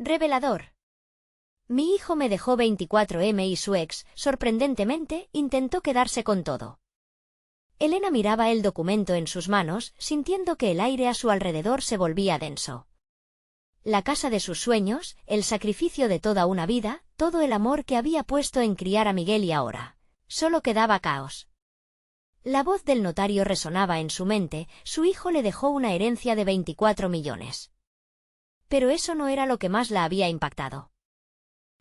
Revelador. Mi hijo me dejó 24M y su ex, sorprendentemente, intentó quedarse con todo. Elena miraba el documento en sus manos, sintiendo que el aire a su alrededor se volvía denso. La casa de sus sueños, el sacrificio de toda una vida, todo el amor que había puesto en criar a Miguel y ahora, solo quedaba caos. La voz del notario resonaba en su mente, su hijo le dejó una herencia de 24 millones. Pero eso no era lo que más la había impactado.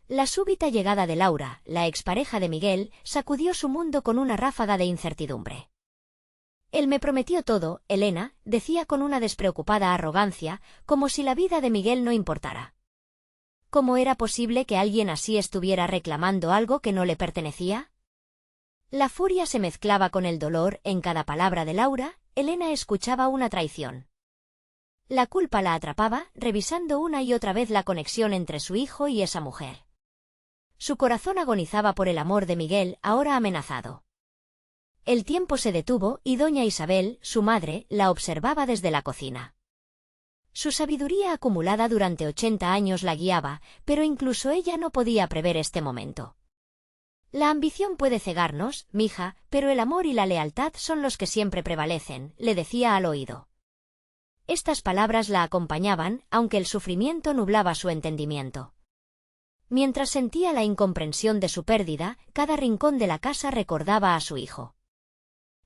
La súbita llegada de Laura, la expareja de Miguel, sacudió su mundo con una ráfaga de incertidumbre. Él me prometió todo, Elena, decía con una despreocupada arrogancia, como si la vida de Miguel no importara. ¿Cómo era posible que alguien así estuviera reclamando algo que no le pertenecía? La furia se mezclaba con el dolor, en cada palabra de Laura, Elena escuchaba una traición. La culpa la atrapaba, revisando una y otra vez la conexión entre su hijo y esa mujer. Su corazón agonizaba por el amor de Miguel, ahora amenazado. El tiempo se detuvo y doña Isabel, su madre, la observaba desde la cocina. Su sabiduría acumulada durante 80 años la guiaba, pero incluso ella no podía prever este momento. La ambición puede cegarnos, mija, pero el amor y la lealtad son los que siempre prevalecen, le decía al oído. Estas palabras la acompañaban, aunque el sufrimiento nublaba su entendimiento. Mientras sentía la incomprensión de su pérdida, cada rincón de la casa recordaba a su hijo.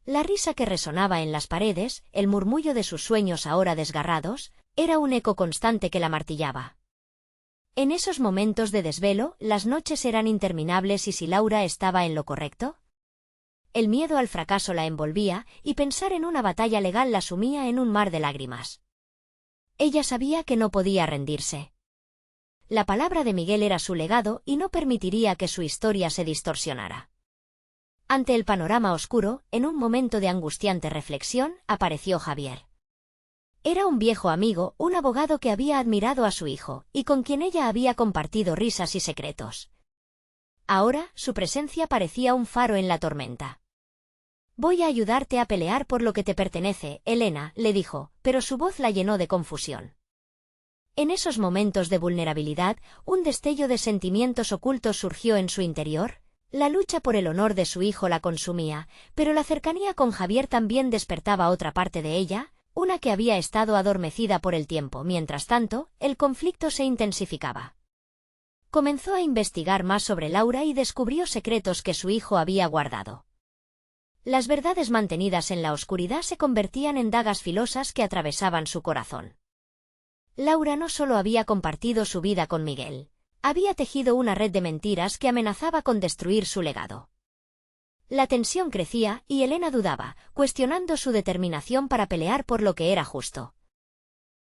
La risa que resonaba en las paredes, el murmullo de sus sueños ahora desgarrados, era un eco constante que la martillaba. En esos momentos de desvelo, las noches eran interminables y si Laura estaba en lo correcto. El miedo al fracaso la envolvía, y pensar en una batalla legal la sumía en un mar de lágrimas. Ella sabía que no podía rendirse. La palabra de Miguel era su legado y no permitiría que su historia se distorsionara. Ante el panorama oscuro, en un momento de angustiante reflexión, apareció Javier. Era un viejo amigo, un abogado que había admirado a su hijo, y con quien ella había compartido risas y secretos. Ahora, su presencia parecía un faro en la tormenta. «Voy a ayudarte a pelear por lo que te pertenece, Elena», le dijo, pero su voz la llenó de confusión. En esos momentos de vulnerabilidad, un destello de sentimientos ocultos surgió en su interior. La lucha por el honor de su hijo la consumía, pero la cercanía con Javier también despertaba otra parte de ella, una que había estado adormecida por el tiempo. Mientras tanto, el conflicto se intensificaba. Comenzó a investigar más sobre Laura y descubrió secretos que su hijo había guardado. Las verdades mantenidas en la oscuridad se convertían en dagas filosas que atravesaban su corazón. Laura no solo había compartido su vida con Miguel. Había tejido una red de mentiras que amenazaba con destruir su legado. La tensión crecía y Elena dudaba, cuestionando su determinación para pelear por lo que era justo.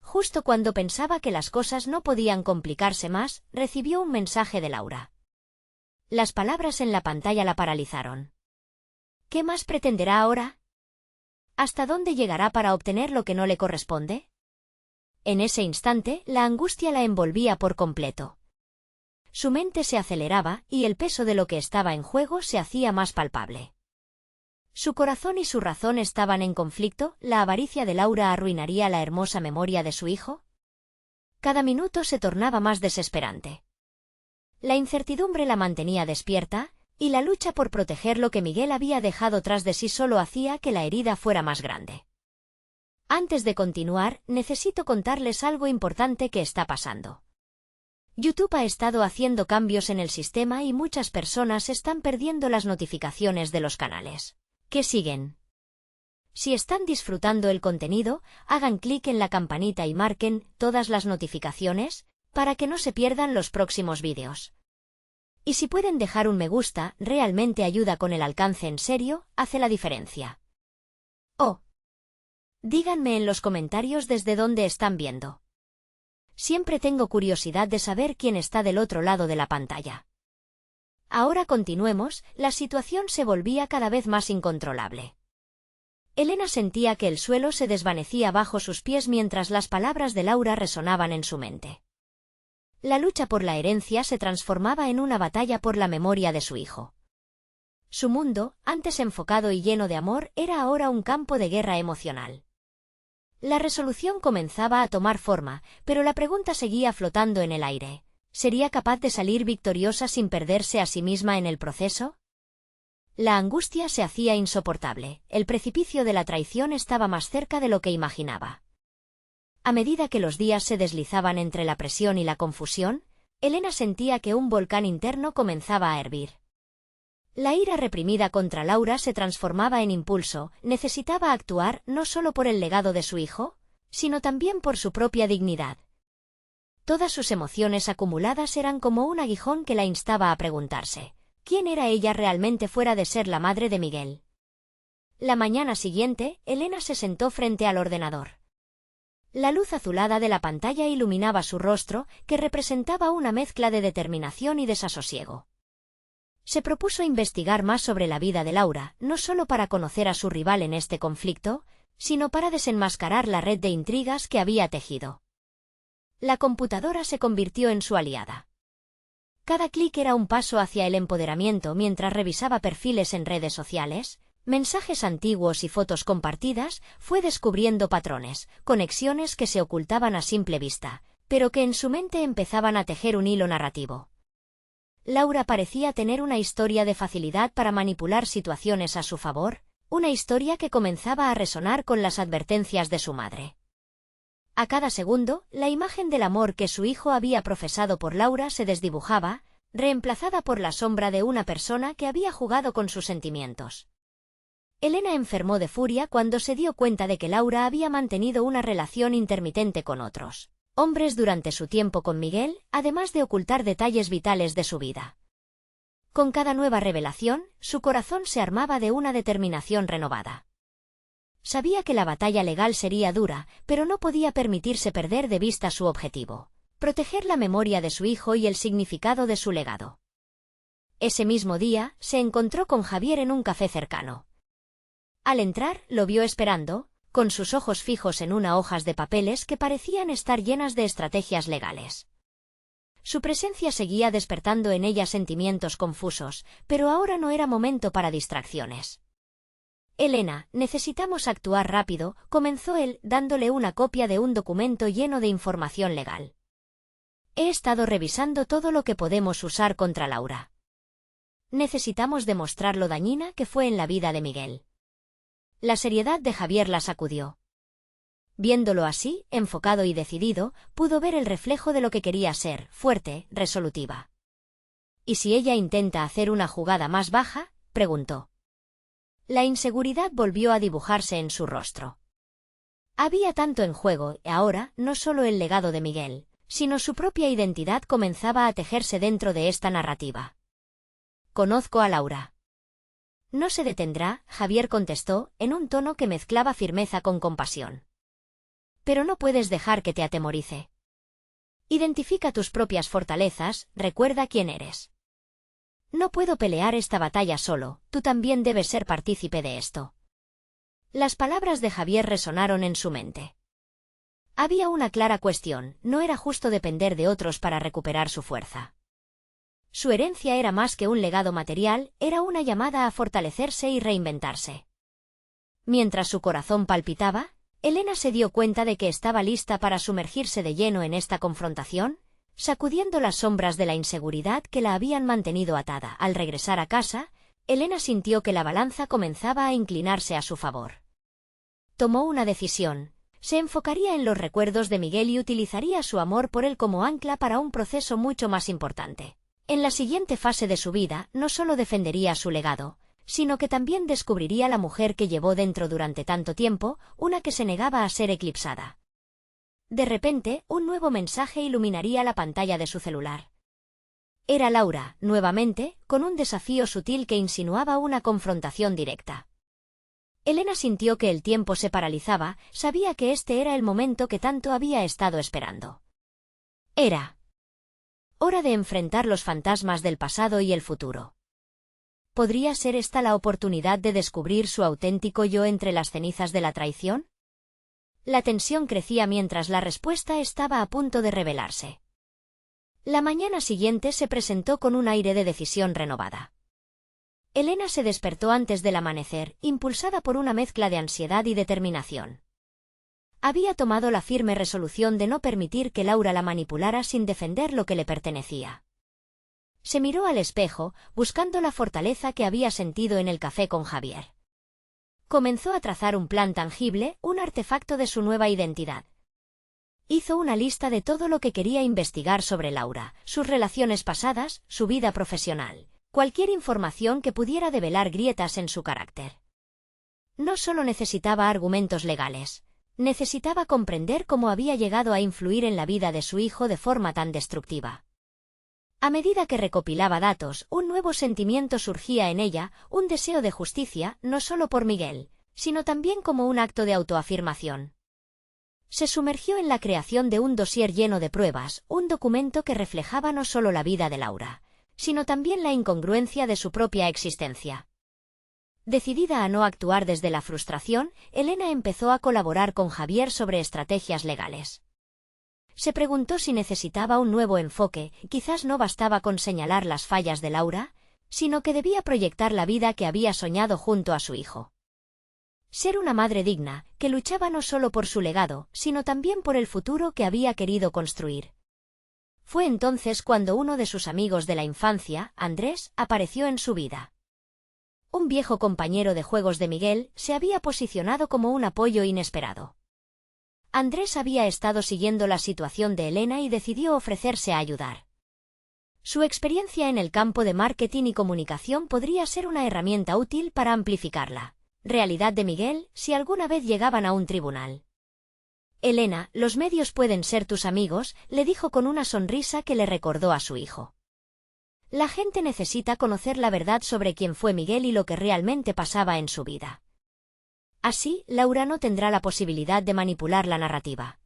Justo cuando pensaba que las cosas no podían complicarse más, recibió un mensaje de Laura. Las palabras en la pantalla la paralizaron. ¿Qué más pretenderá ahora? ¿Hasta dónde llegará para obtener lo que no le corresponde? En ese instante, la angustia la envolvía por completo. Su mente se aceleraba y el peso de lo que estaba en juego se hacía más palpable. Su corazón y su razón estaban en conflicto. ¿La avaricia de Laura arruinaría la hermosa memoria de su hijo? Cada minuto se tornaba más desesperante. La incertidumbre la mantenía despierta, y la lucha por proteger lo que Miguel había dejado tras de sí solo hacía que la herida fuera más grande. Antes de continuar, necesito contarles algo importante que está pasando. YouTube ha estado haciendo cambios en el sistema y muchas personas están perdiendo las notificaciones de los canales que siguen. Si están disfrutando el contenido, hagan clic en la campanita y marquen todas las notificaciones para que no se pierdan los próximos vídeos. Y si pueden dejar un me gusta, realmente ayuda con el alcance, en serio, hace la diferencia. Oh. Díganme en los comentarios desde dónde están viendo. Siempre tengo curiosidad de saber quién está del otro lado de la pantalla. Ahora continuemos, la situación se volvía cada vez más incontrolable. Elena sentía que el suelo se desvanecía bajo sus pies mientras las palabras de Laura resonaban en su mente. La lucha por la herencia se transformaba en una batalla por la memoria de su hijo. Su mundo, antes enfocado y lleno de amor, era ahora un campo de guerra emocional. La resolución comenzaba a tomar forma, pero la pregunta seguía flotando en el aire. ¿Sería capaz de salir victoriosa sin perderse a sí misma en el proceso? La angustia se hacía insoportable. El precipicio de la traición estaba más cerca de lo que imaginaba. A medida que los días se deslizaban entre la presión y la confusión, Elena sentía que un volcán interno comenzaba a hervir. La ira reprimida contra Laura se transformaba en impulso, necesitaba actuar no solo por el legado de su hijo, sino también por su propia dignidad. Todas sus emociones acumuladas eran como un aguijón que la instaba a preguntarse, ¿quién era ella realmente fuera de ser la madre de Miguel? La mañana siguiente, Elena se sentó frente al ordenador. La luz azulada de la pantalla iluminaba su rostro, que representaba una mezcla de determinación y desasosiego. Se propuso investigar más sobre la vida de Laura, no solo para conocer a su rival en este conflicto, sino para desenmascarar la red de intrigas que había tejido. La computadora se convirtió en su aliada. Cada clic era un paso hacia el empoderamiento mientras revisaba perfiles en redes sociales, mensajes antiguos y fotos compartidas, fue descubriendo patrones, conexiones que se ocultaban a simple vista, pero que en su mente empezaban a tejer un hilo narrativo. Laura parecía tener una historia de facilidad para manipular situaciones a su favor, una historia que comenzaba a resonar con las advertencias de su madre. A cada segundo, la imagen del amor que su hijo había profesado por Laura se desdibujaba, reemplazada por la sombra de una persona que había jugado con sus sentimientos. Elena enfermó de furia cuando se dio cuenta de que Laura había mantenido una relación intermitente con otros hombres durante su tiempo con Miguel, además de ocultar detalles vitales de su vida. Con cada nueva revelación, su corazón se armaba de una determinación renovada. Sabía que la batalla legal sería dura, pero no podía permitirse perder de vista su objetivo: proteger la memoria de su hijo y el significado de su legado. Ese mismo día, se encontró con Javier en un café cercano. Al entrar, lo vio esperando, con sus ojos fijos en unas hojas de papeles que parecían estar llenas de estrategias legales. Su presencia seguía despertando en ella sentimientos confusos, pero ahora no era momento para distracciones. Elena, necesitamos actuar rápido, comenzó él, dándole una copia de un documento lleno de información legal. He estado revisando todo lo que podemos usar contra Laura. Necesitamos demostrar lo dañina que fue en la vida de Miguel. La seriedad de Javier la sacudió. Viéndolo así, enfocado y decidido, pudo ver el reflejo de lo que quería ser: fuerte, resolutiva. ¿Y si ella intenta hacer una jugada más baja?, preguntó. La inseguridad volvió a dibujarse en su rostro. Había tanto en juego, y ahora, no solo el legado de Miguel, sino su propia identidad comenzaba a tejerse dentro de esta narrativa. Conozco a Laura. No se detendrá, Javier contestó, en un tono que mezclaba firmeza con compasión. Pero no puedes dejar que te atemorice. Identifica tus propias fortalezas, recuerda quién eres. No puedo pelear esta batalla solo, tú también debes ser partícipe de esto. Las palabras de Javier resonaron en su mente. Había una clara cuestión: no era justo depender de otros para recuperar su fuerza. Su herencia era más que un legado material, era una llamada a fortalecerse y reinventarse. Mientras su corazón palpitaba, Elena se dio cuenta de que estaba lista para sumergirse de lleno en esta confrontación, sacudiendo las sombras de la inseguridad que la habían mantenido atada. Al regresar a casa, Elena sintió que la balanza comenzaba a inclinarse a su favor. Tomó una decisión: se enfocaría en los recuerdos de Miguel y utilizaría su amor por él como ancla para un proceso mucho más importante. En la siguiente fase de su vida, no solo defendería su legado, sino que también descubriría la mujer que llevó dentro durante tanto tiempo, una que se negaba a ser eclipsada. De repente, un nuevo mensaje iluminaría la pantalla de su celular. Era Laura, nuevamente, con un desafío sutil que insinuaba una confrontación directa. Elena sintió que el tiempo se paralizaba, sabía que este era el momento que tanto había estado esperando. Era hora de enfrentar los fantasmas del pasado y el futuro. ¿Podría ser esta la oportunidad de descubrir su auténtico yo entre las cenizas de la traición? La tensión crecía mientras la respuesta estaba a punto de revelarse. La mañana siguiente se presentó con un aire de decisión renovada. Elena se despertó antes del amanecer, impulsada por una mezcla de ansiedad y determinación. Había tomado la firme resolución de no permitir que Laura la manipulara sin defender lo que le pertenecía. Se miró al espejo, buscando la fortaleza que había sentido en el café con Javier. Comenzó a trazar un plan tangible, un artefacto de su nueva identidad. Hizo una lista de todo lo que quería investigar sobre Laura, sus relaciones pasadas, su vida profesional, cualquier información que pudiera develar grietas en su carácter. No solo necesitaba argumentos legales, necesitaba comprender cómo había llegado a influir en la vida de su hijo de forma tan destructiva. A medida que recopilaba datos, un nuevo sentimiento surgía en ella, un deseo de justicia, no solo por Miguel, sino también como un acto de autoafirmación. Se sumergió en la creación de un dossier lleno de pruebas, un documento que reflejaba no solo la vida de Laura, sino también la incongruencia de su propia existencia. Decidida a no actuar desde la frustración, Elena empezó a colaborar con Javier sobre estrategias legales. Se preguntó si necesitaba un nuevo enfoque, quizás no bastaba con señalar las fallas de Laura, sino que debía proyectar la vida que había soñado junto a su hijo. Ser una madre digna, que luchaba no solo por su legado, sino también por el futuro que había querido construir. Fue entonces cuando uno de sus amigos de la infancia, Andrés, apareció en su vida. Un viejo compañero de juegos de Miguel se había posicionado como un apoyo inesperado. Andrés había estado siguiendo la situación de Elena y decidió ofrecerse a ayudar. Su experiencia en el campo de marketing y comunicación podría ser una herramienta útil para amplificar la realidad de Miguel si alguna vez llegaban a un tribunal. Elena, los medios pueden ser tus amigos, le dijo con una sonrisa que le recordó a su hijo. La gente necesita conocer la verdad sobre quién fue Miguel y lo que realmente pasaba en su vida. Así, Laura no tendrá la posibilidad de manipular la narrativa.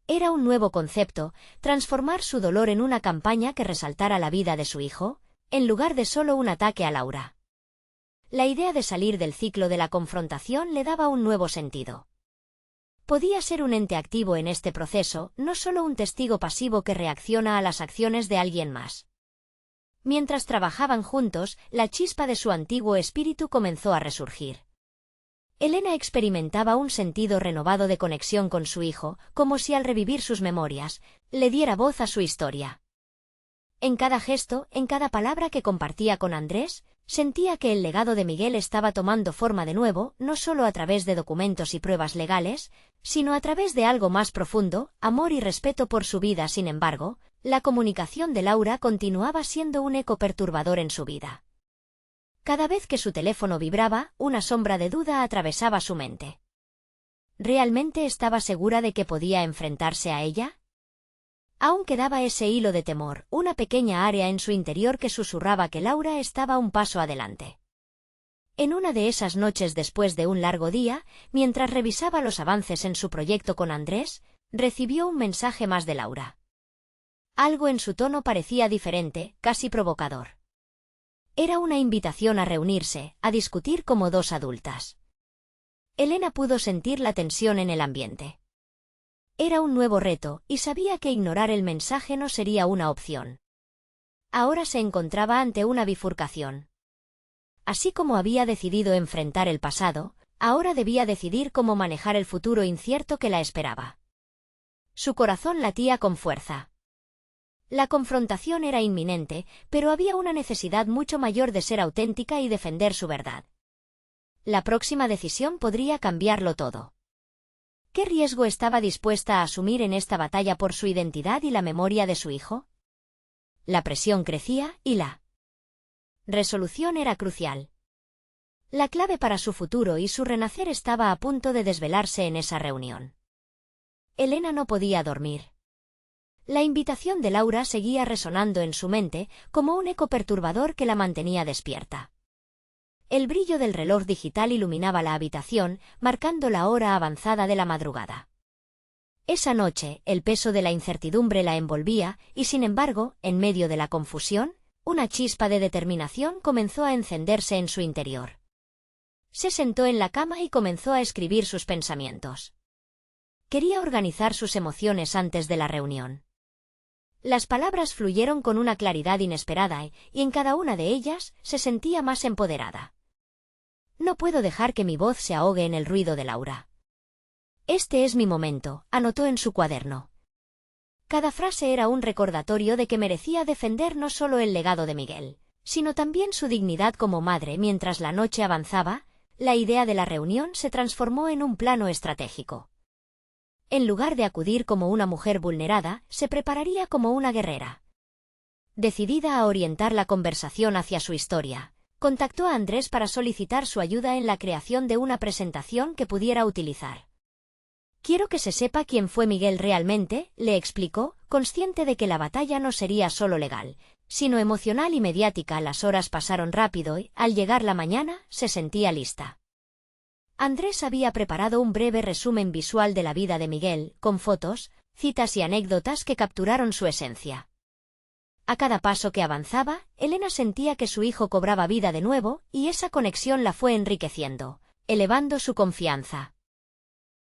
Era un nuevo concepto, transformar su dolor en una campaña que resaltara la vida de su hijo, en lugar de solo un ataque a Laura. La idea de salir del ciclo de la confrontación le daba un nuevo sentido. Podía ser un ente activo en este proceso, no solo un testigo pasivo que reacciona a las acciones de alguien más. Mientras trabajaban juntos, la chispa de su antiguo espíritu comenzó a resurgir. Elena experimentaba un sentido renovado de conexión con su hijo, como si al revivir sus memorias, le diera voz a su historia. En cada gesto, en cada palabra que compartía con Andrés, sentía que el legado de Miguel estaba tomando forma de nuevo, no solo a través de documentos y pruebas legales, sino a través de algo más profundo, amor y respeto por su vida. Sin embargo, la comunicación de Laura continuaba siendo un eco perturbador en su vida. Cada vez que su teléfono vibraba, una sombra de duda atravesaba su mente. ¿Realmente estaba segura de que podía enfrentarse a ella? Aún quedaba ese hilo de temor, una pequeña área en su interior que susurraba que Laura estaba un paso adelante. En una de esas noches después de un largo día, mientras revisaba los avances en su proyecto con Andrés, recibió un mensaje más de Laura. Algo en su tono parecía diferente, casi provocador. Era una invitación a reunirse, a discutir como dos adultas. Elena pudo sentir la tensión en el ambiente. Era un nuevo reto, y sabía que ignorar el mensaje no sería una opción. Ahora se encontraba ante una bifurcación. Así como había decidido enfrentar el pasado, ahora debía decidir cómo manejar el futuro incierto que la esperaba. Su corazón latía con fuerza. La confrontación era inminente, pero había una necesidad mucho mayor de ser auténtica y defender su verdad. La próxima decisión podría cambiarlo todo. ¿Qué riesgo estaba dispuesta a asumir en esta batalla por su identidad y la memoria de su hijo? La presión crecía y la resolución era crucial. La clave para su futuro y su renacer estaba a punto de desvelarse en esa reunión. Elena no podía dormir. La invitación de Laura seguía resonando en su mente, como un eco perturbador que la mantenía despierta. El brillo del reloj digital iluminaba la habitación, marcando la hora avanzada de la madrugada. Esa noche, el peso de la incertidumbre la envolvía, y sin embargo, en medio de la confusión, una chispa de determinación comenzó a encenderse en su interior. Se sentó en la cama y comenzó a escribir sus pensamientos. Quería organizar sus emociones antes de la reunión. Las palabras fluyeron con una claridad inesperada y en cada una de ellas se sentía más empoderada. No puedo dejar que mi voz se ahogue en el ruido de Laura. Este es mi momento, anotó en su cuaderno. Cada frase era un recordatorio de que merecía defender no solo el legado de Miguel, sino también su dignidad como madre. Mientras la noche avanzaba, la idea de la reunión se transformó en un plano estratégico. En lugar de acudir como una mujer vulnerada, se prepararía como una guerrera. Decidida a orientar la conversación hacia su historia, contactó a Andrés para solicitar su ayuda en la creación de una presentación que pudiera utilizar. «Quiero que se sepa quién fue Miguel realmente», le explicó, consciente de que la batalla no sería solo legal, sino emocional y mediática. Las horas pasaron rápido y, al llegar la mañana, se sentía lista. Andrés había preparado un breve resumen visual de la vida de Miguel, con fotos, citas y anécdotas que capturaron su esencia. A cada paso que avanzaba, Elena sentía que su hijo cobraba vida de nuevo, y esa conexión la fue enriqueciendo, elevando su confianza.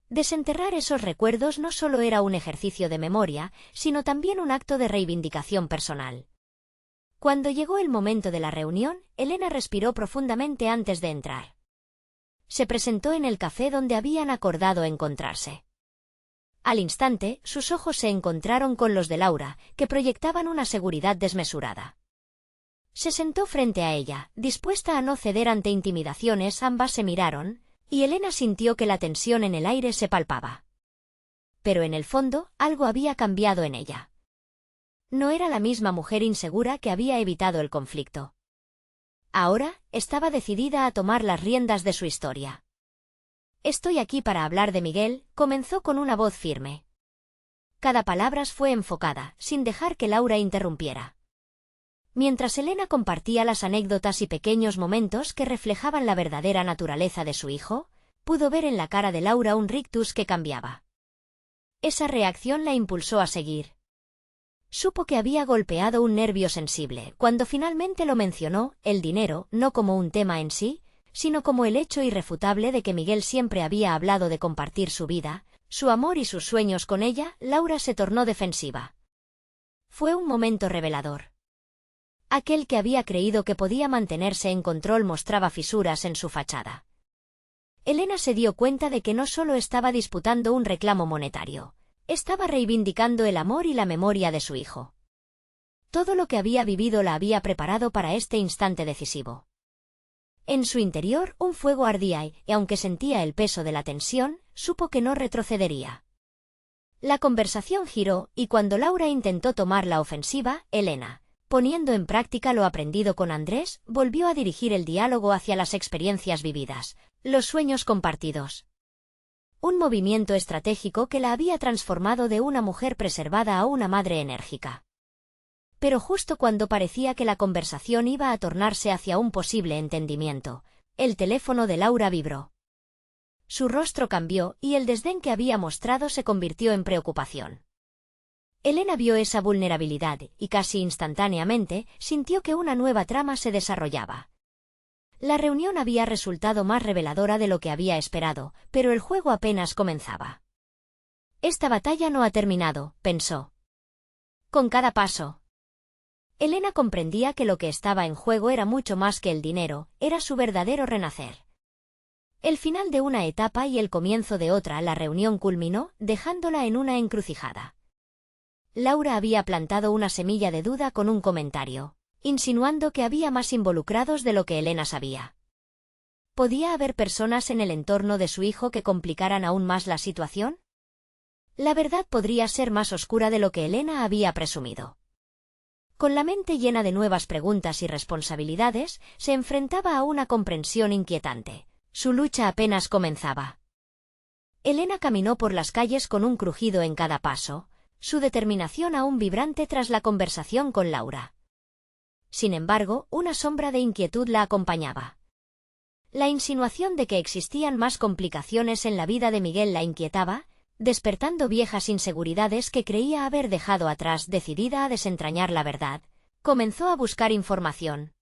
Desenterrar esos recuerdos no solo era un ejercicio de memoria, sino también un acto de reivindicación personal. Cuando llegó el momento de la reunión, Elena respiró profundamente antes de entrar. Se presentó en el café donde habían acordado encontrarse. Al instante, sus ojos se encontraron con los de Laura, que proyectaban una seguridad desmesurada. Se sentó frente a ella, dispuesta a no ceder ante intimidaciones. Ambas se miraron, y Elena sintió que la tensión en el aire se palpaba. Pero en el fondo, algo había cambiado en ella. No era la misma mujer insegura que había evitado el conflicto. Ahora, estaba decidida a tomar las riendas de su historia. «Estoy aquí para hablar de Miguel», comenzó con una voz firme. Cada palabra fue enfocada, sin dejar que Laura interrumpiera. Mientras Elena compartía las anécdotas y pequeños momentos que reflejaban la verdadera naturaleza de su hijo, pudo ver en la cara de Laura un rictus que cambiaba. Esa reacción la impulsó a seguir. Supo que había golpeado un nervio sensible cuando finalmente lo mencionó, el dinero, no como un tema en sí, sino como el hecho irrefutable de que Miguel siempre había hablado de compartir su vida, su amor y sus sueños con ella. Laura se tornó defensiva. Fue un momento revelador. Aquel que había creído que podía mantenerse en control mostraba fisuras en su fachada. Elena se dio cuenta de que no solo estaba disputando un reclamo monetario, estaba reivindicando el amor y la memoria de su hijo. Todo lo que había vivido la había preparado para este instante decisivo. En su interior un fuego ardía y, aunque sentía el peso de la tensión, supo que no retrocedería. La conversación giró, y cuando Laura intentó tomar la ofensiva, Elena, poniendo en práctica lo aprendido con Andrés, volvió a dirigir el diálogo hacia las experiencias vividas, los sueños compartidos. Un movimiento estratégico que la había transformado de una mujer preservada a una madre enérgica. Pero justo cuando parecía que la conversación iba a tornarse hacia un posible entendimiento, el teléfono de Laura vibró. Su rostro cambió y el desdén que había mostrado se convirtió en preocupación. Elena vio esa vulnerabilidad y casi instantáneamente sintió que una nueva trama se desarrollaba. La reunión había resultado más reveladora de lo que había esperado, pero el juego apenas comenzaba. «Esta batalla no ha terminado», pensó. Con cada paso. Elena comprendía que lo que estaba en juego era mucho más que el dinero, era su verdadero renacer. El final de una etapa y el comienzo de otra. La reunión culminó, dejándola en una encrucijada. Laura había plantado una semilla de duda con un comentario, insinuando que había más involucrados de lo que Elena sabía. ¿Podía haber personas en el entorno de su hijo que complicaran aún más la situación? La verdad podría ser más oscura de lo que Elena había presumido. Con la mente llena de nuevas preguntas y responsabilidades, se enfrentaba a una comprensión inquietante. Su lucha apenas comenzaba. Elena caminó por las calles con un crujido en cada paso, su determinación aún vibrante tras la conversación con Laura. Sin embargo, una sombra de inquietud la acompañaba. La insinuación de que existían más complicaciones en la vida de Miguel la inquietaba, despertando viejas inseguridades que creía haber dejado atrás. Decidida a desentrañar la verdad, comenzó a buscar información.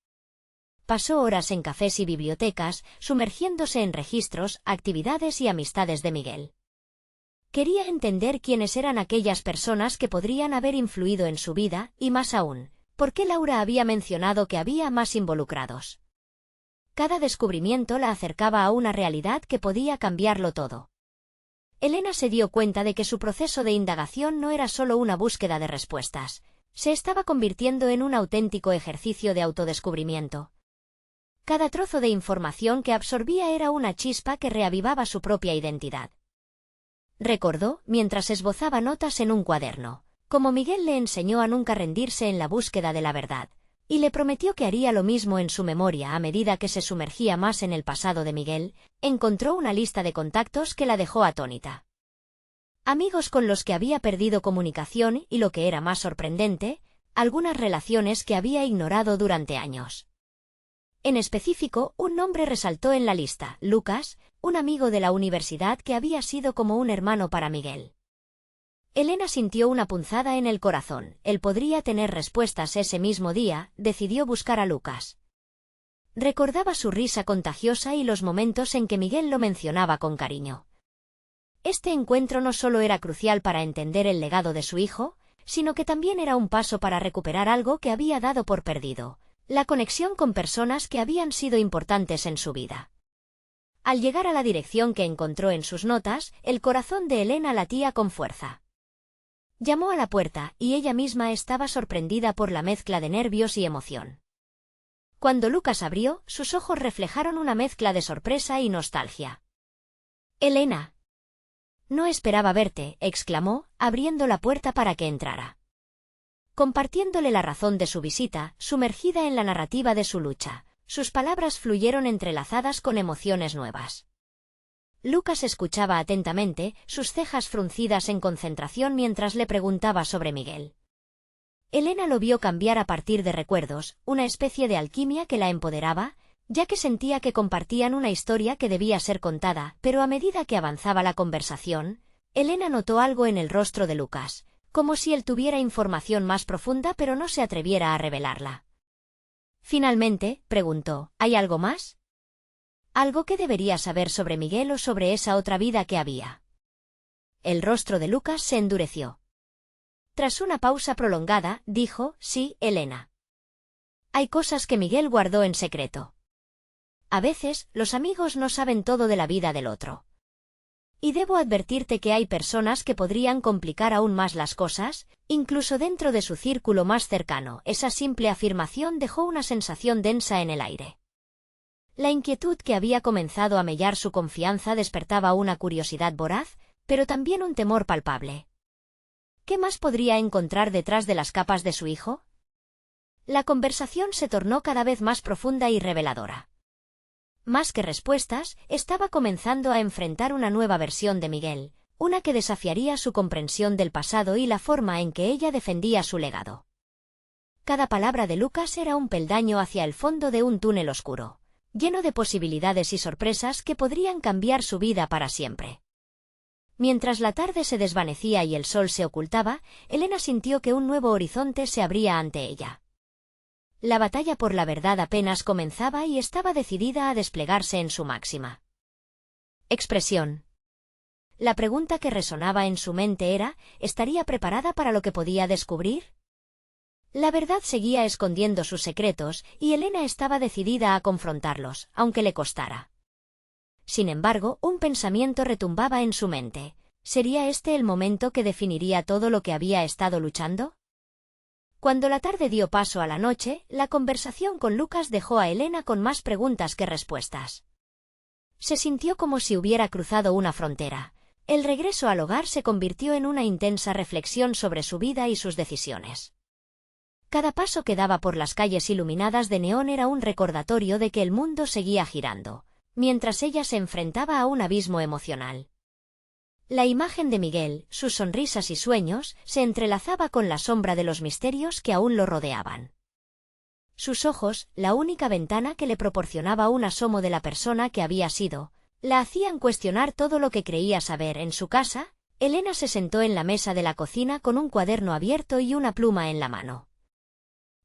Pasó horas en cafés y bibliotecas, sumergiéndose en registros, actividades y amistades de Miguel. Quería entender quiénes eran aquellas personas que podrían haber influido en su vida, y más aún, por qué Laura había mencionado que había más involucrados. Cada descubrimiento la acercaba a una realidad que podía cambiarlo todo. Elena se dio cuenta de que su proceso de indagación no era solo una búsqueda de respuestas, se estaba convirtiendo en un auténtico ejercicio de autodescubrimiento. Cada trozo de información que absorbía era una chispa que reavivaba su propia identidad. Recordó, mientras esbozaba notas en un cuaderno, cómo Miguel le enseñó a nunca rendirse en la búsqueda de la verdad, y le prometió que haría lo mismo en su memoria a medida que se sumergía más en el pasado de Miguel. Encontró una lista de contactos que la dejó atónita. Amigos con los que había perdido comunicación y, lo que era más sorprendente, algunas relaciones que había ignorado durante años. En específico, un nombre resaltó en la lista: Lucas, un amigo de la universidad que había sido como un hermano para Miguel. Elena sintió una punzada en el corazón. Él podría tener respuestas ese mismo día. Decidió buscar a Lucas. Recordaba su risa contagiosa y los momentos en que Miguel lo mencionaba con cariño. Este encuentro no solo era crucial para entender el legado de su hijo, sino que también era un paso para recuperar algo que había dado por perdido: la conexión con personas que habían sido importantes en su vida. Al llegar a la dirección que encontró en sus notas, el corazón de Elena latía con fuerza. Llamó a la puerta, y ella misma estaba sorprendida por la mezcla de nervios y emoción. Cuando Lucas abrió, sus ojos reflejaron una mezcla de sorpresa y nostalgia. «Elena. No esperaba verte», exclamó, abriendo la puerta para que entrara. Compartiéndole la razón de su visita, sumergida en la narrativa de su lucha, sus palabras fluyeron entrelazadas con emociones nuevas. Lucas escuchaba atentamente, sus cejas fruncidas en concentración mientras le preguntaba sobre Miguel. Elena lo vio cambiar a partir de recuerdos, una especie de alquimia que la empoderaba, ya que sentía que compartían una historia que debía ser contada, pero a medida que avanzaba la conversación, Elena notó algo en el rostro de Lucas, como si él tuviera información más profunda pero no se atreviera a revelarla. Finalmente, preguntó: ¿hay algo más? ¿Algo que debería saber sobre Miguel o sobre esa otra vida que había? El rostro de Lucas se endureció. Tras una pausa prolongada, dijo: sí, Elena. Hay cosas que Miguel guardó en secreto. A veces, los amigos no saben todo de la vida del otro. Y debo advertirte que hay personas que podrían complicar aún más las cosas, incluso dentro de su círculo más cercano. Esa simple afirmación dejó una sensación densa en el aire. La inquietud que había comenzado a mellar su confianza despertaba una curiosidad voraz, pero también un temor palpable. ¿Qué más podría encontrar detrás de las capas de su hijo? La conversación se tornó cada vez más profunda y reveladora. Más que respuestas, estaba comenzando a enfrentar una nueva versión de Miguel, una que desafiaría su comprensión del pasado y la forma en que ella defendía su legado. Cada palabra de Lucas era un peldaño hacia el fondo de un túnel oscuro, lleno de posibilidades y sorpresas que podrían cambiar su vida para siempre. Mientras la tarde se desvanecía y el sol se ocultaba, Elena sintió que un nuevo horizonte se abría ante ella. La batalla por la verdad apenas comenzaba y estaba decidida a desplegarse en su máxima expresión. La pregunta que resonaba en su mente era: ¿estaría preparada para lo que podía descubrir? La verdad seguía escondiendo sus secretos, y Elena estaba decidida a confrontarlos, aunque le costara. Sin embargo, un pensamiento retumbaba en su mente: ¿sería este el momento que definiría todo lo que había estado luchando? Cuando la tarde dio paso a la noche, la conversación con Lucas dejó a Elena con más preguntas que respuestas. Se sintió como si hubiera cruzado una frontera. El regreso al hogar se convirtió en una intensa reflexión sobre su vida y sus decisiones. Cada paso que daba por las calles iluminadas de neón era un recordatorio de que el mundo seguía girando, mientras ella se enfrentaba a un abismo emocional. La imagen de Miguel, sus sonrisas y sueños, se entrelazaba con la sombra de los misterios que aún lo rodeaban. Sus ojos, la única ventana que le proporcionaba un asomo de la persona que había sido, la hacían cuestionar todo lo que creía saber. En su casa, Elena se sentó en la mesa de la cocina con un cuaderno abierto y una pluma en la mano.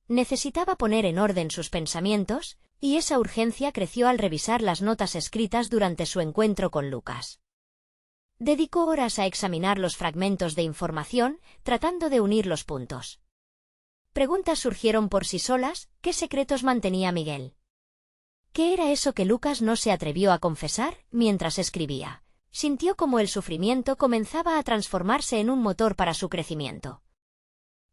Necesitaba poner en orden sus pensamientos, y esa urgencia creció al revisar las notas escritas durante su encuentro con Lucas. Dedicó horas a examinar los fragmentos de información, tratando de unir los puntos. Preguntas surgieron por sí solas: ¿qué secretos mantenía Miguel? ¿Qué era eso que Lucas no se atrevió a confesar mientras escribía? Sintió como el sufrimiento comenzaba a transformarse en un motor para su crecimiento.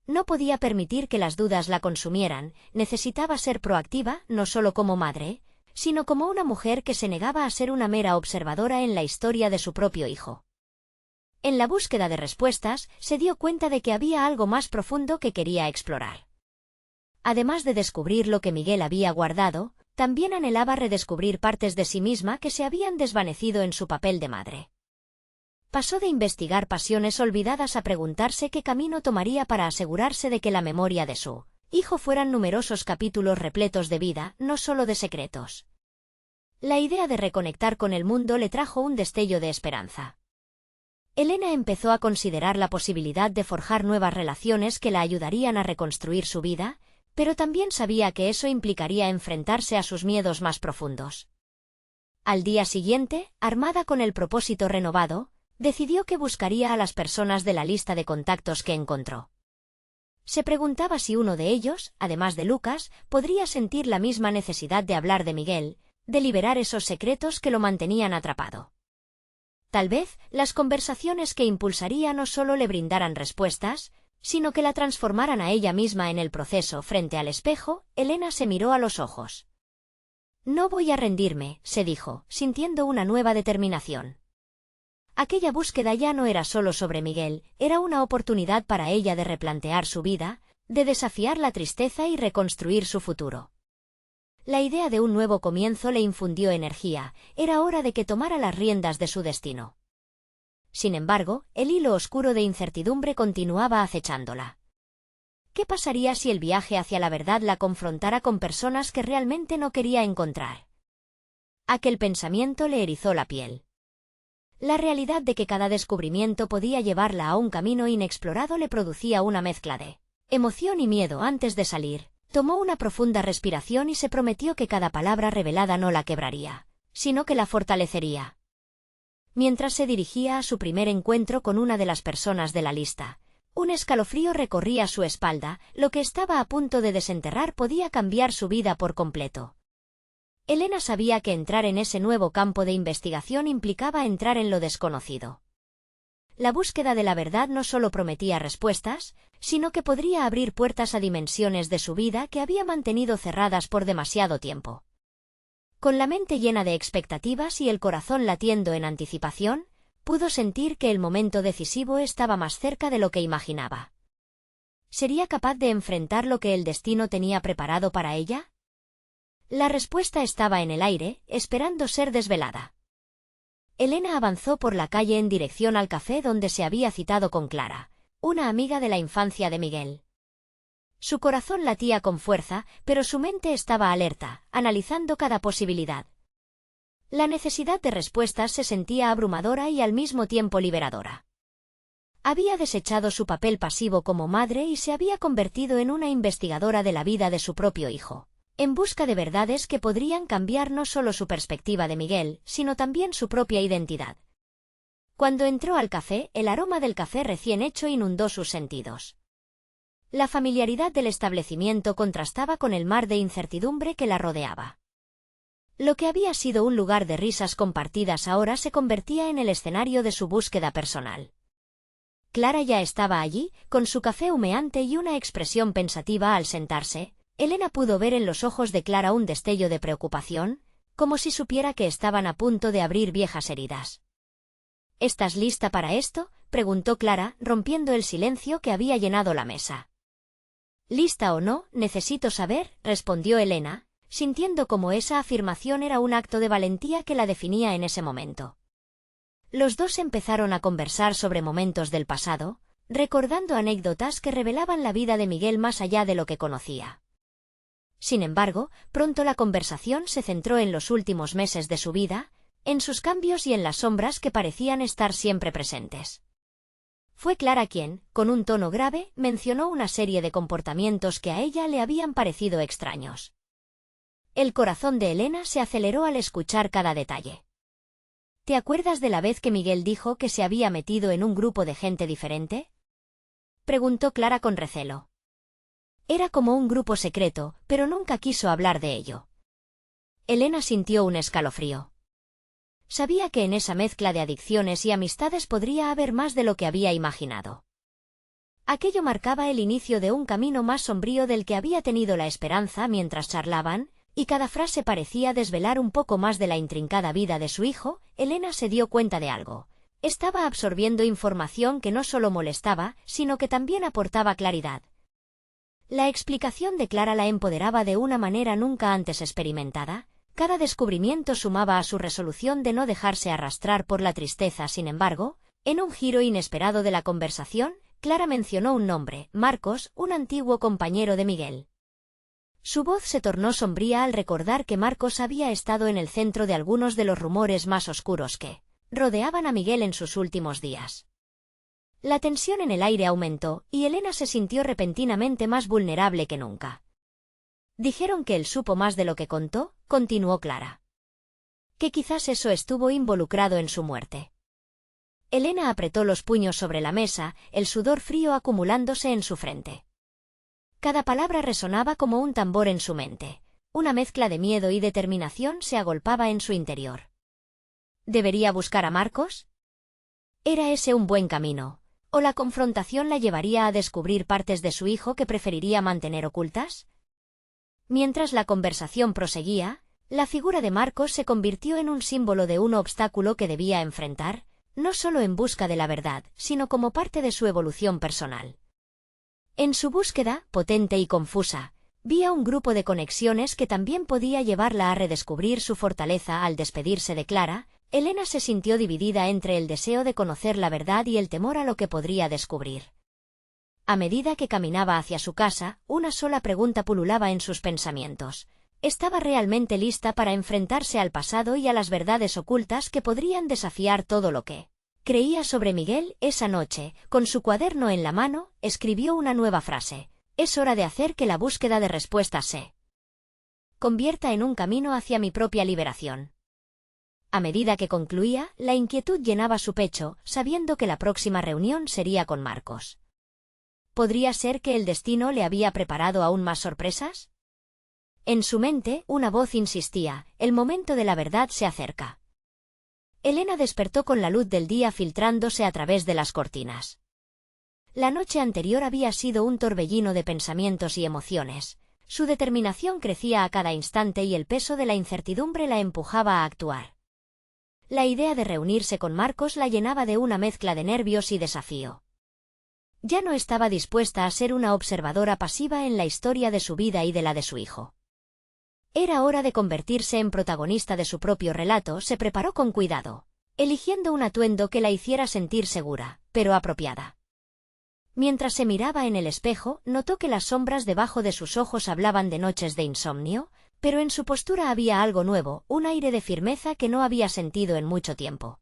No podía permitir que las dudas la consumieran, necesitaba ser proactiva, no solo como madre, sino como una mujer que se negaba a ser una mera observadora en la historia de su propio hijo. En la búsqueda de respuestas, se dio cuenta de que había algo más profundo que quería explorar. Además de descubrir lo que Miguel había guardado, también anhelaba redescubrir partes de sí misma que se habían desvanecido en su papel de madre. Pasó de investigar pasiones olvidadas a preguntarse qué camino tomaría para asegurarse de que la memoria de su hijo fueran numerosos capítulos repletos de vida, no solo de secretos. La idea de reconectar con el mundo le trajo un destello de esperanza. Elena empezó a considerar la posibilidad de forjar nuevas relaciones que la ayudarían a reconstruir su vida, pero también sabía que eso implicaría enfrentarse a sus miedos más profundos. Al día siguiente, armada con el propósito renovado, decidió que buscaría a las personas de la lista de contactos que encontró. Se preguntaba si uno de ellos, además de Lucas, podría sentir la misma necesidad de hablar de Miguel, de liberar esos secretos que lo mantenían atrapado. Tal vez, las conversaciones que impulsaría no solo le brindaran respuestas, sino que la transformaran a ella misma en el proceso. Frente al espejo, Elena se miró a los ojos. «No voy a rendirme», se dijo, sintiendo una nueva determinación. Aquella búsqueda ya no era solo sobre Miguel, era una oportunidad para ella de replantear su vida, de desafiar la tristeza y reconstruir su futuro. La idea de un nuevo comienzo le infundió energía, era hora de que tomara las riendas de su destino. Sin embargo, el hilo oscuro de incertidumbre continuaba acechándola. ¿Qué pasaría si el viaje hacia la verdad la confrontara con personas que realmente no quería encontrar? Aquel pensamiento le erizó la piel. La realidad de que cada descubrimiento podía llevarla a un camino inexplorado le producía una mezcla de emoción y miedo. Antes de salir, tomó una profunda respiración y se prometió que cada palabra revelada no la quebraría, sino que la fortalecería. Mientras se dirigía a su primer encuentro con una de las personas de la lista, un escalofrío recorría su espalda, lo que estaba a punto de desenterrar podía cambiar su vida por completo. Elena sabía que entrar en ese nuevo campo de investigación implicaba entrar en lo desconocido. La búsqueda de la verdad no solo prometía respuestas, sino que podría abrir puertas a dimensiones de su vida que había mantenido cerradas por demasiado tiempo. Con la mente llena de expectativas y el corazón latiendo en anticipación, pudo sentir que el momento decisivo estaba más cerca de lo que imaginaba. ¿Sería capaz de enfrentar lo que el destino tenía preparado para ella? La respuesta estaba en el aire, esperando ser desvelada. Elena avanzó por la calle en dirección al café donde se había citado con Clara, una amiga de la infancia de Miguel. Su corazón latía con fuerza, pero su mente estaba alerta, analizando cada posibilidad. La necesidad de respuestas se sentía abrumadora y al mismo tiempo liberadora. Había desechado su papel pasivo como madre y se había convertido en una investigadora de la vida de su propio hijo, en busca de verdades que podrían cambiar no solo su perspectiva de Miguel, sino también su propia identidad. Cuando entró al café, el aroma del café recién hecho inundó sus sentidos. La familiaridad del establecimiento contrastaba con el mar de incertidumbre que la rodeaba. Lo que había sido un lugar de risas compartidas ahora se convertía en el escenario de su búsqueda personal. Clara ya estaba allí, con su café humeante y una expresión pensativa al sentarse. Elena pudo ver en los ojos de Clara un destello de preocupación, como si supiera que estaban a punto de abrir viejas heridas. ¿Estás lista para esto?, preguntó Clara, rompiendo el silencio que había llenado la mesa. «¿Lista o no? Necesito saber», respondió Elena, sintiendo como esa afirmación era un acto de valentía que la definía en ese momento. Los dos empezaron a conversar sobre momentos del pasado, recordando anécdotas que revelaban la vida de Miguel más allá de lo que conocía. Sin embargo, pronto la conversación se centró en los últimos meses de su vida, en sus cambios y en las sombras que parecían estar siempre presentes. Fue Clara quien, con un tono grave, mencionó una serie de comportamientos que a ella le habían parecido extraños. El corazón de Elena se aceleró al escuchar cada detalle. ¿Te acuerdas de la vez que Miguel dijo que se había metido en un grupo de gente diferente?, preguntó Clara con recelo. Era como un grupo secreto, pero nunca quiso hablar de ello. Elena sintió un escalofrío. Sabía que en esa mezcla de adicciones y amistades podría haber más de lo que había imaginado. Aquello marcaba el inicio de un camino más sombrío del que había tenido la esperanza mientras charlaban, y cada frase parecía desvelar un poco más de la intrincada vida de su hijo. Elena se dio cuenta de algo. Estaba absorbiendo información que no solo molestaba, sino que también aportaba claridad. La explicación de Clara la empoderaba de una manera nunca antes experimentada. Cada descubrimiento sumaba a su resolución de no dejarse arrastrar por la tristeza. Sin embargo, en un giro inesperado de la conversación, Clara mencionó un nombre: Marcos, un antiguo compañero de Miguel. Su voz se tornó sombría al recordar que Marcos había estado en el centro de algunos de los rumores más oscuros que rodeaban a Miguel en sus últimos días. La tensión en el aire aumentó, y Elena se sintió repentinamente más vulnerable que nunca. Dijeron que él supo más de lo que contó, continuó Clara. Que quizás eso estuvo involucrado en su muerte. Elena apretó los puños sobre la mesa, el sudor frío acumulándose en su frente. Cada palabra resonaba como un tambor en su mente. Una mezcla de miedo y determinación se agolpaba en su interior. ¿Debería buscar a Marcos? ¿Era ese un buen camino? ¿O la confrontación la llevaría a descubrir partes de su hijo que preferiría mantener ocultas? Mientras la conversación proseguía, la figura de Marcos se convirtió en un símbolo de un obstáculo que debía enfrentar, no solo en busca de la verdad, sino como parte de su evolución personal. En su búsqueda, potente y confusa, vía un grupo de conexiones que también podía llevarla a redescubrir su fortaleza. Al despedirse de Clara, Elena se sintió dividida entre el deseo de conocer la verdad y el temor a lo que podría descubrir. A medida que caminaba hacia su casa, una sola pregunta pululaba en sus pensamientos. ¿Estaba realmente lista para enfrentarse al pasado y a las verdades ocultas que podrían desafiar todo lo que creía sobre Miguel? Esa noche, con su cuaderno en la mano, escribió una nueva frase: es hora de hacer que la búsqueda de respuestas se convierta en un camino hacia mi propia liberación. A medida que concluía, la inquietud llenaba su pecho, sabiendo que la próxima reunión sería con Marcos. ¿Podría ser que el destino le había preparado aún más sorpresas? En su mente, una voz insistía: el momento de la verdad se acerca. Elena despertó con la luz del día filtrándose a través de las cortinas. La noche anterior había sido un torbellino de pensamientos y emociones. Su determinación crecía a cada instante y el peso de la incertidumbre la empujaba a actuar. La idea de reunirse con Marcos la llenaba de una mezcla de nervios y desafío. Ya no estaba dispuesta a ser una observadora pasiva en la historia de su vida y de la de su hijo. Era hora de convertirse en protagonista de su propio relato. Se preparó con cuidado, eligiendo un atuendo que la hiciera sentir segura, pero apropiada. Mientras se miraba en el espejo, notó que las sombras debajo de sus ojos hablaban de noches de insomnio, pero en su postura había algo nuevo, un aire de firmeza que no había sentido en mucho tiempo.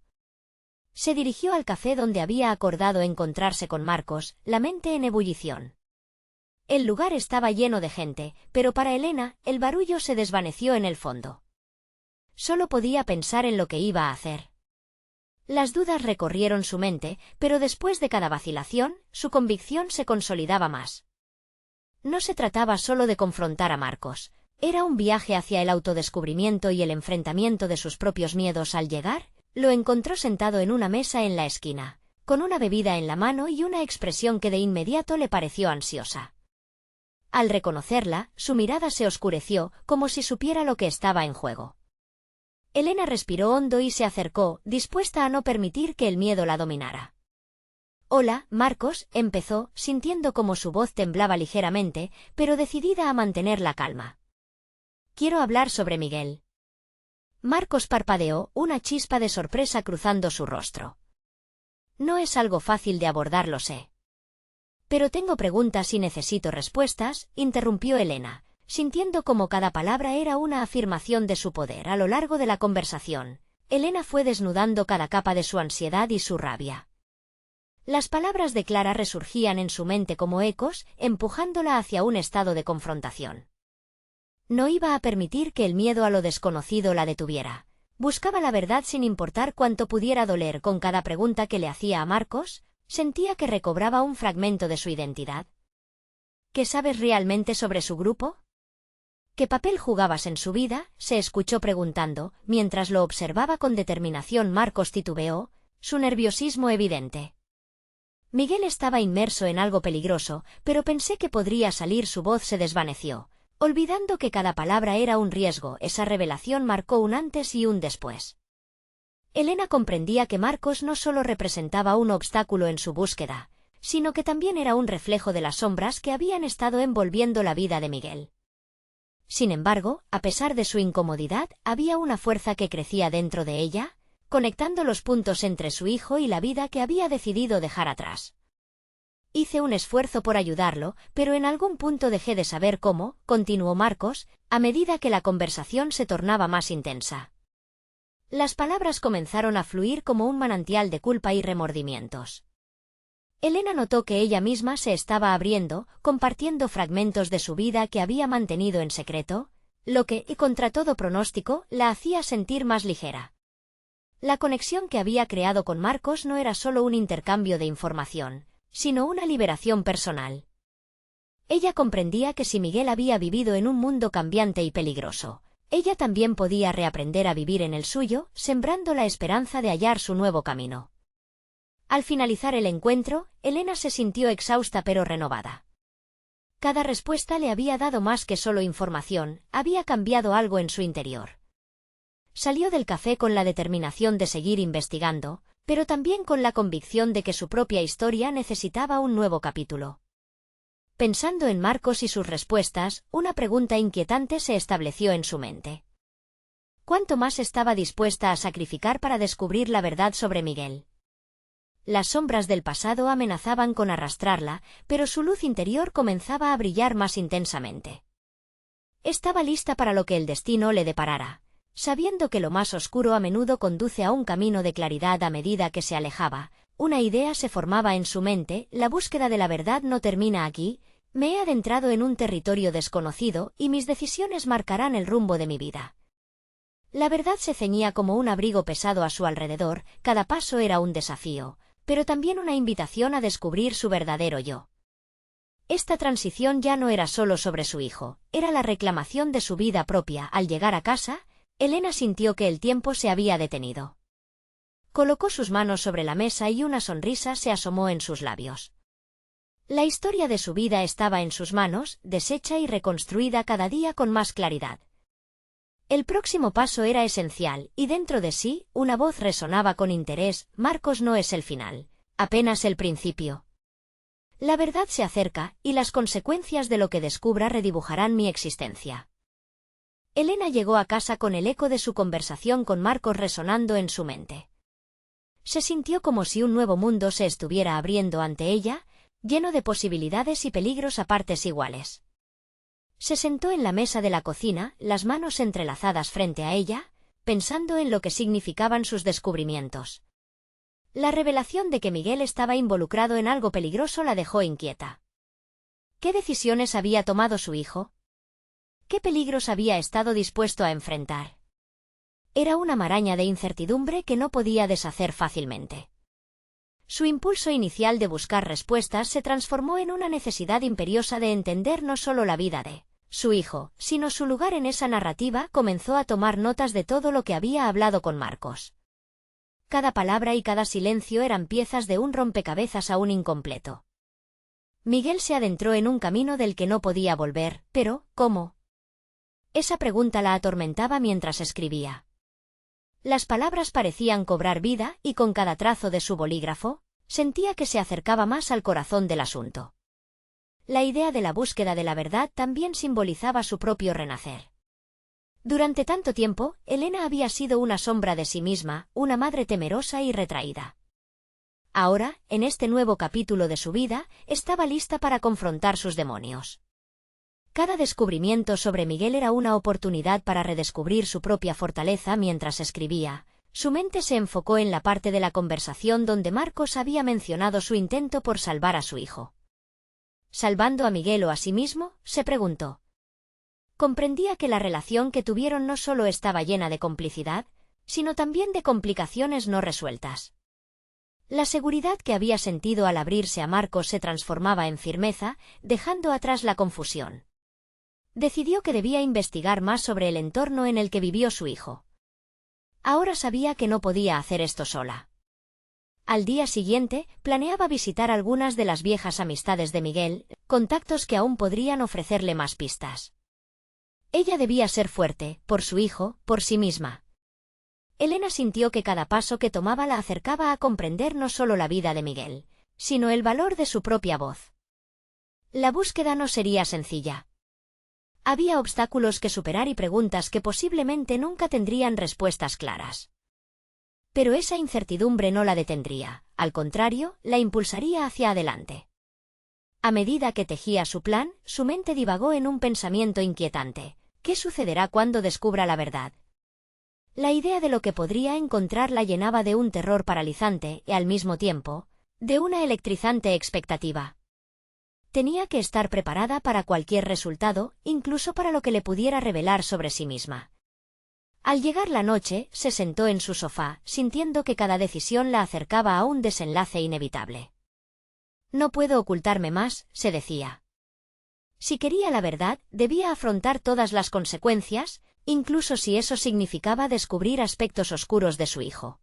Se dirigió al café donde había acordado encontrarse con Marcos, la mente en ebullición. El lugar estaba lleno de gente, pero para Elena, el barullo se desvaneció en el fondo. Solo podía pensar en lo que iba a hacer. Las dudas recorrieron su mente, pero después de cada vacilación, su convicción se consolidaba más. No se trataba solo de confrontar a Marcos. Era un viaje hacia el autodescubrimiento y el enfrentamiento de sus propios miedos. Al llegar, lo encontró sentado en una mesa en la esquina, con una bebida en la mano y una expresión que de inmediato le pareció ansiosa. Al reconocerla, su mirada se oscureció, como si supiera lo que estaba en juego. Elena respiró hondo y se acercó, dispuesta a no permitir que el miedo la dominara. «Hola, Marcos», empezó, sintiendo como su voz temblaba ligeramente, pero decidida a mantener la calma. «Quiero hablar sobre Miguel». Marcos parpadeó, una chispa de sorpresa cruzando su rostro. «No es algo fácil de abordar, lo sé». «Pero tengo preguntas y necesito respuestas», interrumpió Elena, sintiendo como cada palabra era una afirmación de su poder. A lo largo de la conversación, Elena fue desnudando cada capa de su ansiedad y su rabia. Las palabras de Clara resurgían en su mente como ecos, empujándola hacia un estado de confrontación. No iba a permitir que el miedo a lo desconocido la detuviera. Buscaba la verdad sin importar cuánto pudiera doler. Con cada pregunta que le hacía a Marcos, sentía que recobraba un fragmento de su identidad. ¿Qué sabes realmente sobre su grupo? ¿Qué papel jugabas en su vida?, se escuchó preguntando, mientras lo observaba con determinación. Marcos titubeó, su nerviosismo evidente. Miguel estaba inmerso en algo peligroso, pero pensé que podría salir. Su voz se desvaneció, olvidando que cada palabra era un riesgo. Esa revelación marcó un antes y un después. Elena comprendía que Marcos no solo representaba un obstáculo en su búsqueda, sino que también era un reflejo de las sombras que habían estado envolviendo la vida de Miguel. Sin embargo, a pesar de su incomodidad, había una fuerza que crecía dentro de ella, conectando los puntos entre su hijo y la vida que había decidido dejar atrás. Hice un esfuerzo por ayudarlo, pero en algún punto dejé de saber cómo, continuó Marcos, a medida que la conversación se tornaba más intensa. Las palabras comenzaron a fluir como un manantial de culpa y remordimientos. Elena notó que ella misma se estaba abriendo, compartiendo fragmentos de su vida que había mantenido en secreto, lo que, y contra todo pronóstico, la hacía sentir más ligera. La conexión que había creado con Marcos no era solo un intercambio de información, sino una liberación personal. Ella comprendía que si Miguel había vivido en un mundo cambiante y peligroso, ella también podía reaprender a vivir en el suyo, sembrando la esperanza de hallar su nuevo camino. Al finalizar el encuentro, Elena se sintió exhausta pero renovada. Cada respuesta le había dado más que solo información, había cambiado algo en su interior. Salió del café con la determinación de seguir investigando, pero también con la convicción de que su propia historia necesitaba un nuevo capítulo. Pensando en Marcos y sus respuestas, una pregunta inquietante se estableció en su mente. ¿Cuánto más estaba dispuesta a sacrificar para descubrir la verdad sobre Miguel? Las sombras del pasado amenazaban con arrastrarla, pero su luz interior comenzaba a brillar más intensamente. Estaba lista para lo que el destino le deparara, sabiendo que lo más oscuro a menudo conduce a un camino de claridad a medida que se alejaba. Una idea se formaba en su mente: la búsqueda de la verdad no termina aquí, me he adentrado en un territorio desconocido y mis decisiones marcarán el rumbo de mi vida. La verdad se ceñía como un abrigo pesado a su alrededor, cada paso era un desafío, pero también una invitación a descubrir su verdadero yo. Esta transición ya no era solo sobre su hijo, era la reclamación de su vida propia. Al llegar a casa, Elena sintió que el tiempo se había detenido. Colocó sus manos sobre la mesa y una sonrisa se asomó en sus labios. La historia de su vida estaba en sus manos, deshecha y reconstruida cada día con más claridad. El próximo paso era esencial, y dentro de sí, una voz resonaba con interés: Marcos no es el final, apenas el principio. La verdad se acerca, y las consecuencias de lo que descubra redibujarán mi existencia. Elena llegó a casa con el eco de su conversación con Marcos resonando en su mente. Se sintió como si un nuevo mundo se estuviera abriendo ante ella, lleno de posibilidades y peligros a partes iguales. Se sentó en la mesa de la cocina, las manos entrelazadas frente a ella, pensando en lo que significaban sus descubrimientos. La revelación de que Miguel estaba involucrado en algo peligroso la dejó inquieta. ¿Qué decisiones había tomado su hijo? ¿Qué peligros había estado dispuesto a enfrentar? Era una maraña de incertidumbre que no podía deshacer fácilmente. Su impulso inicial de buscar respuestas se transformó en una necesidad imperiosa de entender no solo la vida de su hijo, sino su lugar en esa narrativa. Comenzó a tomar notas de todo lo que había hablado con Marcos. Cada palabra y cada silencio eran piezas de un rompecabezas aún incompleto. Miguel se adentró en un camino del que no podía volver, pero, ¿cómo? Esa pregunta la atormentaba mientras escribía. Las palabras parecían cobrar vida, y con cada trazo de su bolígrafo, sentía que se acercaba más al corazón del asunto. La idea de la búsqueda de la verdad también simbolizaba su propio renacer. Durante tanto tiempo, Elena había sido una sombra de sí misma, una madre temerosa y retraída. Ahora, en este nuevo capítulo de su vida, estaba lista para confrontar sus demonios. Cada descubrimiento sobre Miguel era una oportunidad para redescubrir su propia fortaleza. Mientras escribía, su mente se enfocó en la parte de la conversación donde Marcos había mencionado su intento por salvar a su hijo. ¿Salvando a Miguel o a sí mismo?, se preguntó. Comprendía que la relación que tuvieron no solo estaba llena de complicidad, sino también de complicaciones no resueltas. La seguridad que había sentido al abrirse a Marcos se transformaba en firmeza, dejando atrás la confusión. decidió que debía investigar más sobre el entorno en el que vivió su hijo. Ahora sabía que no podía hacer esto sola. Al día siguiente, planeaba visitar algunas de las viejas amistades de Miguel, contactos que aún podrían ofrecerle más pistas. Ella debía ser fuerte, por su hijo, por sí misma. Elena sintió que cada paso que tomaba la acercaba a comprender no solo la vida de Miguel, sino el valor de su propia voz. La búsqueda no sería sencilla. Había obstáculos que superar y preguntas que posiblemente nunca tendrían respuestas claras. Pero esa incertidumbre no la detendría, al contrario, la impulsaría hacia adelante. A medida que tejía su plan, su mente divagó en un pensamiento inquietante. ¿Qué sucederá cuando descubra la verdad? La idea de lo que podría encontrar la llenaba de un terror paralizante y, al mismo tiempo, de una electrizante expectativa. Tenía que estar preparada para cualquier resultado, incluso para lo que le pudiera revelar sobre sí misma. Al llegar la noche, se sentó en su sofá, sintiendo que cada decisión la acercaba a un desenlace inevitable. No puedo ocultarme más, se decía. Si quería la verdad, debía afrontar todas las consecuencias, incluso si eso significaba descubrir aspectos oscuros de su hijo.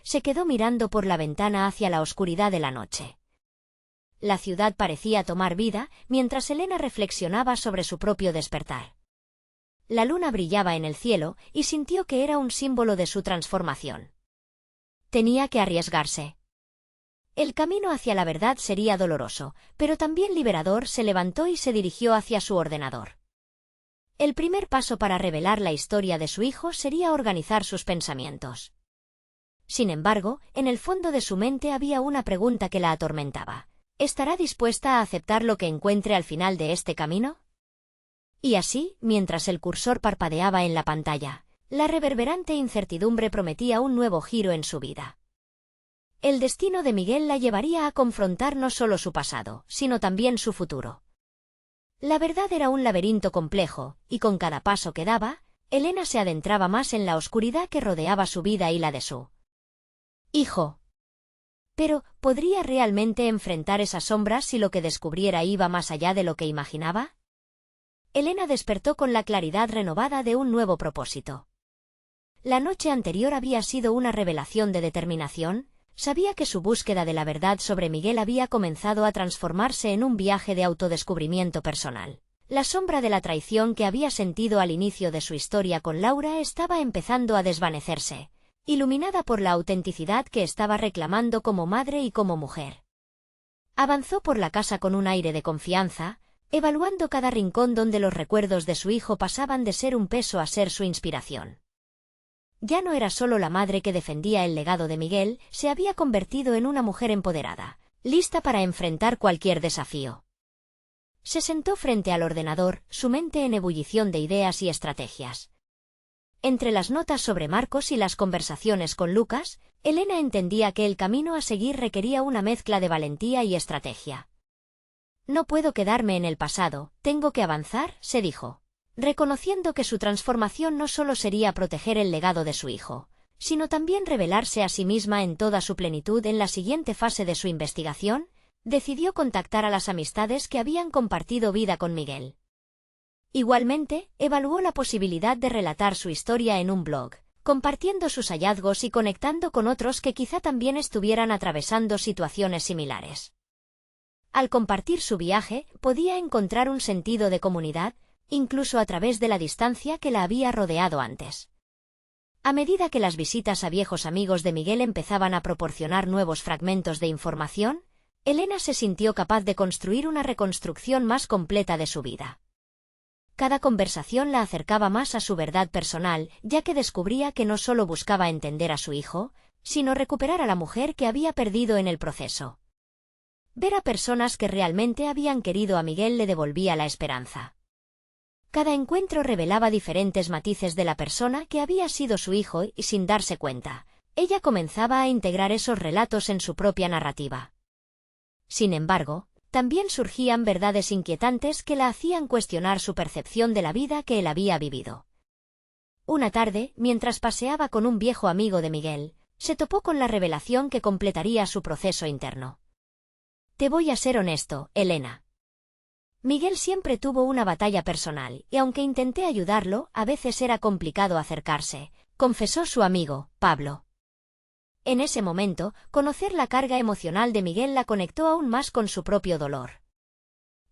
Se quedó mirando por la ventana hacia la oscuridad de la noche. La ciudad parecía tomar vida, mientras Elena reflexionaba sobre su propio despertar. La luna brillaba en el cielo, y sintió que era un símbolo de su transformación. Tenía que arriesgarse. El camino hacia la verdad sería doloroso, pero también liberador. Se levantó y se dirigió hacia su ordenador. El primer paso para revelar la historia de su hijo sería organizar sus pensamientos. Sin embargo, en el fondo de su mente había una pregunta que la atormentaba. ¿Estará dispuesta a aceptar lo que encuentre al final de este camino? Y así, mientras el cursor parpadeaba en la pantalla, la reverberante incertidumbre prometía un nuevo giro en su vida. El destino de Miguel la llevaría a confrontar no solo su pasado, sino también su futuro. La verdad era un laberinto complejo, y con cada paso que daba, Elena se adentraba más en la oscuridad que rodeaba su vida y la de su hijo. Pero, ¿podría realmente enfrentar esas sombras si lo que descubriera iba más allá de lo que imaginaba? Elena despertó con la claridad renovada de un nuevo propósito. La noche anterior había sido una revelación de determinación. Sabía que su búsqueda de la verdad sobre Miguel había comenzado a transformarse en un viaje de autodescubrimiento personal. La sombra de la traición que había sentido al inicio de su historia con Laura estaba empezando a desvanecerse, iluminada por la autenticidad que estaba reclamando como madre y como mujer. Avanzó por la casa con un aire de confianza, evaluando cada rincón donde los recuerdos de su hijo pasaban de ser un peso a ser su inspiración. Ya no era solo la madre que defendía el legado de Miguel, se había convertido en una mujer empoderada, lista para enfrentar cualquier desafío. Se sentó frente al ordenador, su mente en ebullición de ideas y estrategias. Entre las notas sobre Marcos y las conversaciones con Lucas, Elena entendía que el camino a seguir requería una mezcla de valentía y estrategia. No puedo quedarme en el pasado, tengo que avanzar, se dijo, reconociendo que su transformación no solo sería proteger el legado de su hijo, sino también revelarse a sí misma en toda su plenitud. En la siguiente fase de su investigación, decidió contactar a las amistades que habían compartido vida con Miguel. Igualmente, evaluó la posibilidad de relatar su historia en un blog, compartiendo sus hallazgos y conectando con otros que quizá también estuvieran atravesando situaciones similares. Al compartir su viaje, podía encontrar un sentido de comunidad, incluso a través de la distancia que la había rodeado antes. A medida que las visitas a viejos amigos de Miguel empezaban a proporcionar nuevos fragmentos de información, Elena se sintió capaz de construir una reconstrucción más completa de su vida. Cada conversación la acercaba más a su verdad personal, ya que descubría que no solo buscaba entender a su hijo, sino recuperar a la mujer que había perdido en el proceso. Ver a personas que realmente habían querido a Miguel le devolvía la esperanza. Cada encuentro revelaba diferentes matices de la persona que había sido su hijo y, sin darse cuenta, ella comenzaba a integrar esos relatos en su propia narrativa. Sin embargo, también surgían verdades inquietantes que la hacían cuestionar su percepción de la vida que él había vivido. Una tarde, mientras paseaba con un viejo amigo de Miguel, se topó con la revelación que completaría su proceso interno. «Te voy a ser honesto, Elena. Miguel siempre tuvo una batalla personal, y aunque intenté ayudarlo, a veces era complicado acercarse, confesó su amigo, Pablo. En ese momento, conocer la carga emocional de Miguel la conectó aún más con su propio dolor.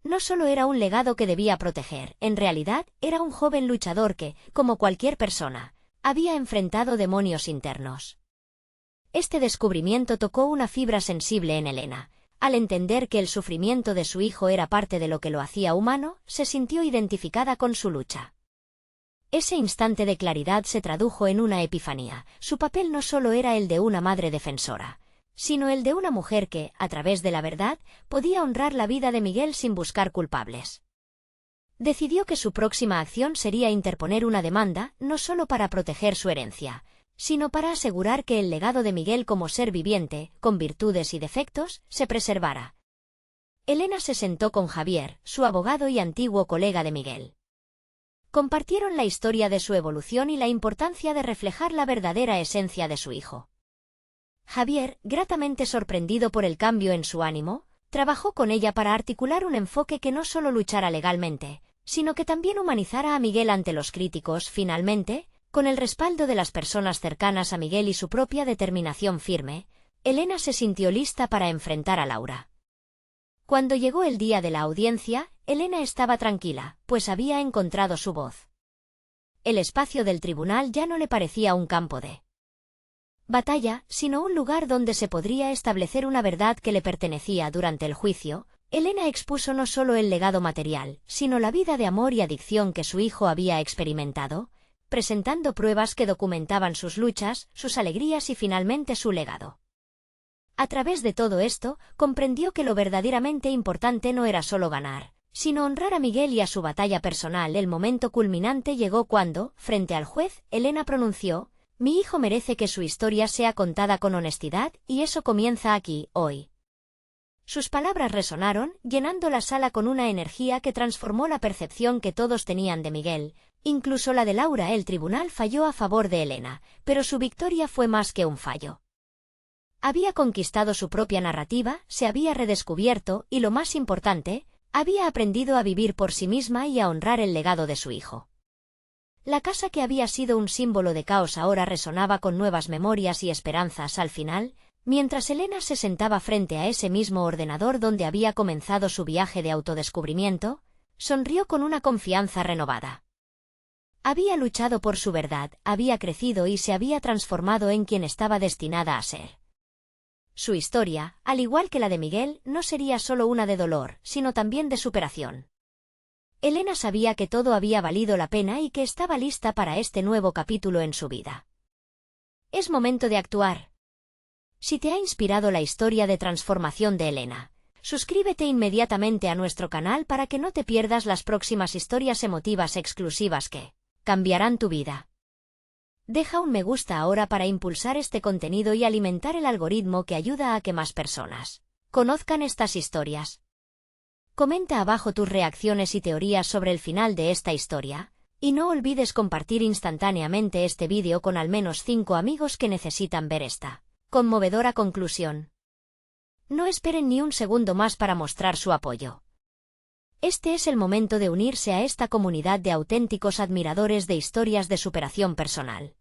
No solo era un legado que debía proteger, en realidad, era un joven luchador que, como cualquier persona, había enfrentado demonios internos. Este descubrimiento tocó una fibra sensible en Elena. Al entender que el sufrimiento de su hijo era parte de lo que lo hacía humano, se sintió identificada con su lucha. Ese instante de claridad se tradujo en una epifanía. Su papel no solo era el de una madre defensora, sino el de una mujer que, a través de la verdad, podía honrar la vida de Miguel sin buscar culpables. Decidió que su próxima acción sería interponer una demanda, no solo para proteger su herencia, sino para asegurar que el legado de Miguel como ser viviente, con virtudes y defectos, se preservara. Elena se sentó con Javier, su abogado y antiguo colega de Miguel. Compartieron la historia de su evolución y la importancia de reflejar la verdadera esencia de su hijo. Javier, gratamente sorprendido por el cambio en su ánimo, trabajó con ella para articular un enfoque que no solo luchara legalmente, sino que también humanizara a Miguel ante los críticos. Finalmente, con el respaldo de las personas cercanas a Miguel y su propia determinación firme, Elena se sintió lista para enfrentar a Laura. Cuando llegó el día de la audiencia, Elena estaba tranquila, pues había encontrado su voz. El espacio del tribunal ya no le parecía un campo de batalla, sino un lugar donde se podría establecer una verdad que le pertenecía. Durante el juicio, Elena expuso no solo el legado material, sino la vida de amor y adicción que su hijo había experimentado, presentando pruebas que documentaban sus luchas, sus alegrías y finalmente su legado. A través de todo esto, comprendió que lo verdaderamente importante no era solo ganar, sino honrar a Miguel y a su batalla personal. El momento culminante llegó cuando, frente al juez, Elena pronunció: «Mi hijo merece que su historia sea contada con honestidad, y eso comienza aquí, hoy». Sus palabras resonaron, llenando la sala con una energía que transformó la percepción que todos tenían de Miguel, incluso la de Laura. El tribunal falló a favor de Elena, pero su victoria fue más que un fallo. Había conquistado su propia narrativa, se había redescubierto y, lo más importante, había aprendido a vivir por sí misma y a honrar el legado de su hijo. La casa que había sido un símbolo de caos ahora resonaba con nuevas memorias y esperanzas. Al final, mientras Elena se sentaba frente a ese mismo ordenador donde había comenzado su viaje de autodescubrimiento, sonrió con una confianza renovada. Había luchado por su verdad, había crecido y se había transformado en quien estaba destinada a ser. Su historia, al igual que la de Miguel, no sería solo una de dolor, sino también de superación. Elena sabía que todo había valido la pena y que estaba lista para este nuevo capítulo en su vida. Es momento de actuar. Si te ha inspirado la historia de transformación de Elena, suscríbete inmediatamente a nuestro canal para que no te pierdas las próximas historias emotivas exclusivas que cambiarán tu vida. Deja un me gusta ahora para impulsar este contenido y alimentar el algoritmo que ayuda a que más personas conozcan estas historias. Comenta abajo tus reacciones y teorías sobre el final de esta historia, y no olvides compartir instantáneamente este vídeo con al menos 5 amigos que necesitan ver esta conmovedora conclusión. No esperen ni un segundo más para mostrar su apoyo. Este es el momento de unirse a esta comunidad de auténticos admiradores de historias de superación personal.